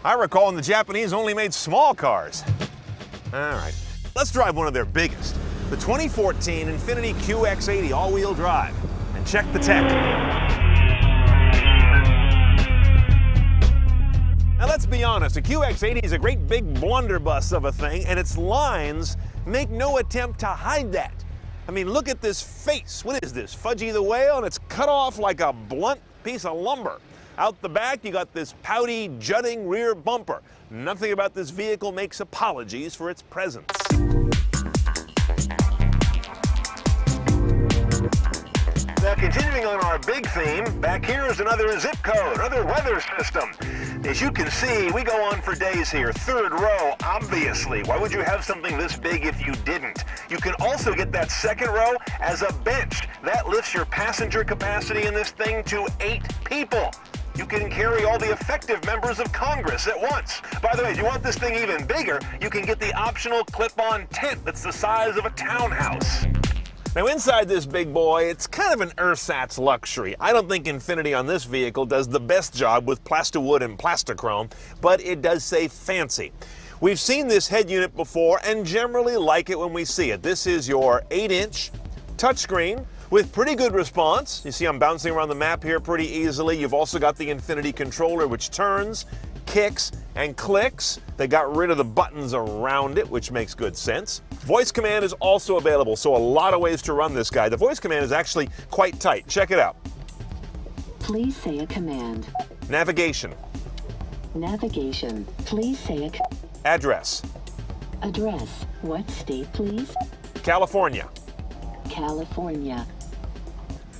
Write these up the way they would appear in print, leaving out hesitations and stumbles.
I recall when the Japanese only made small cars. All right, let's drive one of their biggest, the 2014 Infiniti QX80 all-wheel drive, and check the tech. Now let's be honest, a QX80 is a great big blunderbuss of a thing, and its lines make no attempt to hide that. I mean, look at this face. What is this, Fudgy the Whale? And it's cut off like a blunt piece of lumber. Out the back, you got this pouty, jutting rear bumper. Nothing about this vehicle makes apologies for its presence. Now, continuing on our big theme, back here is another zip code, another weather system. As you can see, we go on for days here. Third row, obviously. Why would you have something this big if you didn't? You can also get that second row as a bench. That lifts your passenger capacity in this thing to 8 people. You can carry all the effective members of Congress at once. By the way, if you want this thing even bigger, you can get the optional clip-on tent that's the size of a townhouse. Now inside this big boy, it's kind of an ersatz luxury. I don't think Infiniti on this vehicle does the best job with plasterwood and plastichrome, but it does say fancy. We've seen this head unit before and generally like it when we see it. This is your 8-inch touchscreen with pretty good response. You see I'm bouncing around the map here pretty easily. You've also got the Infiniti controller, which turns, kicks, and clicks. They got rid of the buttons around it, which makes good sense. Voice command is also available, so a lot of ways to run this guy. The voice command is actually quite tight. Check it out. Please say a command. Navigation. Navigation. Please say a Address. address. What state, please? California. California.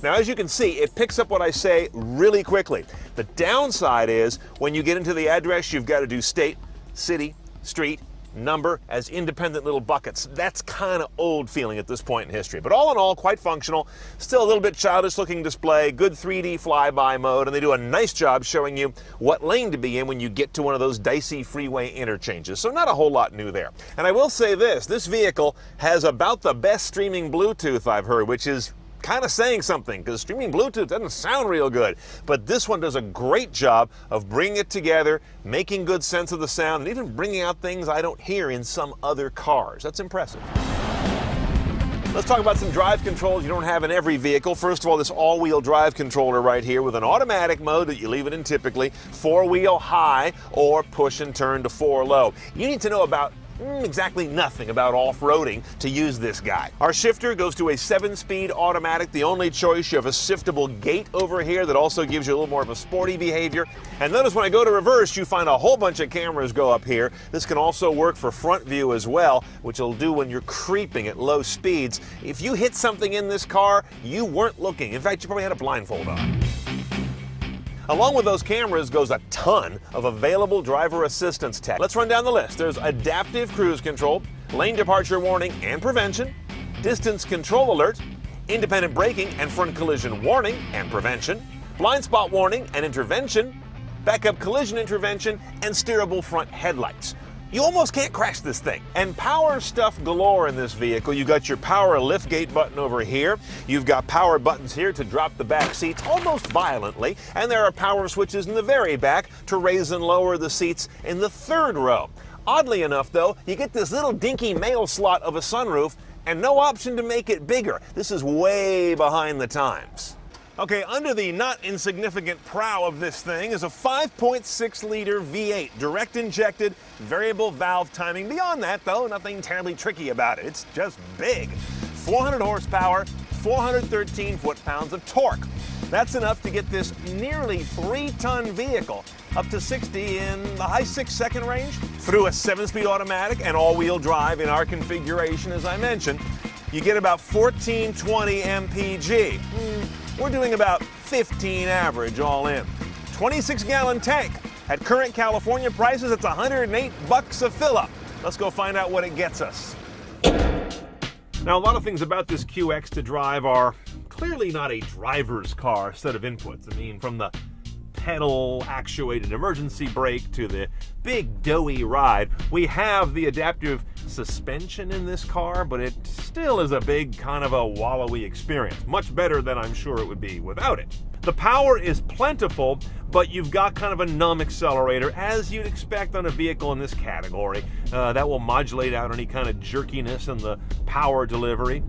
Now, as you can see, it picks up what I say really quickly. The downside is when you get into the address, you've got to do state, city, street, number as independent little buckets. That's kind of old feeling at this point in history. But all in all, quite functional. Still a little bit childish looking display, good 3D flyby mode, and they do a nice job showing you what lane to be in when you get to one of those dicey freeway interchanges. So not a whole lot new there. And I will say this vehicle has about the best streaming Bluetooth I've heard, which is kind of saying something, because streaming Bluetooth doesn't sound real good. But this one does a great job of bringing it together, making good sense of the sound, and even bringing out things I don't hear in some other cars. That's impressive. Let's talk about some drive controls you don't have in every vehicle. First of all, this all-wheel drive controller right here with an automatic mode that you leave it in typically, 4-wheel high or push and turn to 4 low. You need to know about exactly nothing about off-roading to use this guy. Our shifter goes to a 7-speed automatic, the only choice. You have a shiftable gate over here that also gives you a little more of a sporty behavior. And notice when I go to reverse, you find a whole bunch of cameras go up here. This can also work for front view as well, which will do when you're creeping at low speeds. If you hit something in this car, you weren't looking. In fact, you probably had a blindfold on. Along with those cameras goes a ton of available driver assistance tech. Let's run down the list. There's adaptive cruise control, lane departure warning and prevention, distance control alert, independent braking and front collision warning and prevention, blind spot warning and intervention, backup collision intervention, and steerable front headlights. You almost can't crash this thing. And power stuff galore in this vehicle. You've got your power liftgate button over here. You've got power buttons here to drop the back seats almost violently. And there are power switches in the very back to raise and lower the seats in the 3rd row. Oddly enough, though, you get this little dinky mail slot of a sunroof and no option to make it bigger. This is way behind the times. Okay, under the not insignificant prow of this thing is a 5.6-liter V8, direct injected, variable valve timing. Beyond that, though, nothing terribly tricky about it. It's just big. 400 horsepower, 413 foot-pounds of torque. That's enough to get this nearly 3-ton vehicle up to 60 in the high 6-second range. Through a 7-speed automatic and all-wheel drive in our configuration, as I mentioned, you get about 1420 mpg. We're doing about 15 average all in. 26-gallon tank. At current California prices, it's $108 a fill-up. Let's go find out what it gets us. Now, a lot of things about this QX to drive are clearly not a driver's car set of inputs. I mean, from the pedal-actuated emergency brake to the big doughy ride, we have the adaptive suspension in this car, but it still is a big kind of a wallowy experience. Much better than I'm sure it would be without it. The power is plentiful, but you've got kind of a numb accelerator, as you'd expect on a vehicle in this category. That will modulate out any kind of jerkiness in the power delivery.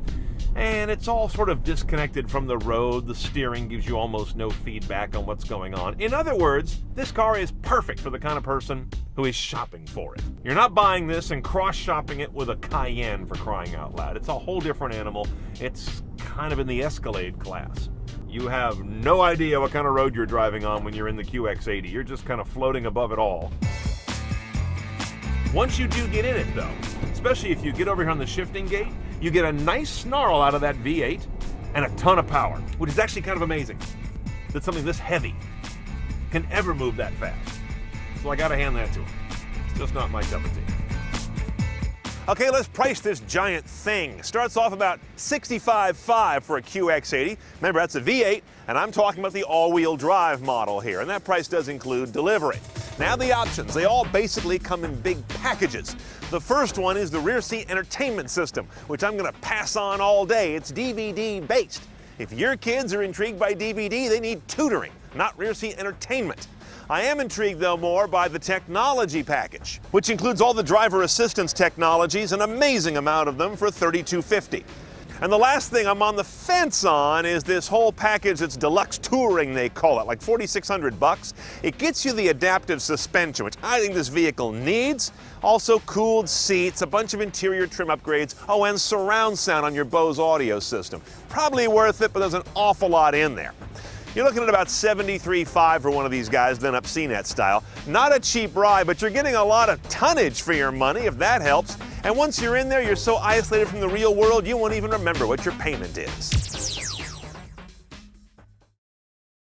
And it's all sort of disconnected from the road. The steering gives you almost no feedback on what's going on. In other words, this car is perfect for the kind of person who is shopping for it. You're not buying this and cross-shopping it with a Cayenne, for crying out loud. It's a whole different animal. It's kind of in the Escalade class. You have no idea what kind of road you're driving on when you're in the QX80. You're just kind of floating above it all. Once you do get in it though, especially if you get over here on the shifting gate, you get a nice snarl out of that V8 and a ton of power, which is actually kind of amazing that something this heavy can ever move that fast. So I gotta hand that to him. It's just not my cup of tea. Okay, let's price this giant thing. Starts off about $65,500 for a QX80. Remember, that's a V8, and I'm talking about the all-wheel drive model here, and that price does include delivery. Now the options, they all basically come in big packages. The first one is the rear seat entertainment system, which I'm gonna pass on all day. It's DVD based. If your kids are intrigued by DVD, they need tutoring, not rear seat entertainment. I am intrigued, though, more by the technology package, which includes all the driver assistance technologies, an amazing amount of them, for $3,250. And the last thing I'm on the fence on is this whole package that's deluxe touring, they call it, like $4,600. It gets you the adaptive suspension, which I think this vehicle needs. Also cooled seats, a bunch of interior trim upgrades, oh, and surround sound on your Bose audio system. Probably worth it, but there's an awful lot in there. You're looking at about $73,500 for one of these guys done up CNET style. Not a cheap ride, but you're getting a lot of tonnage for your money, if that helps. And once you're in there, you're so isolated from the real world, you won't even remember what your payment is.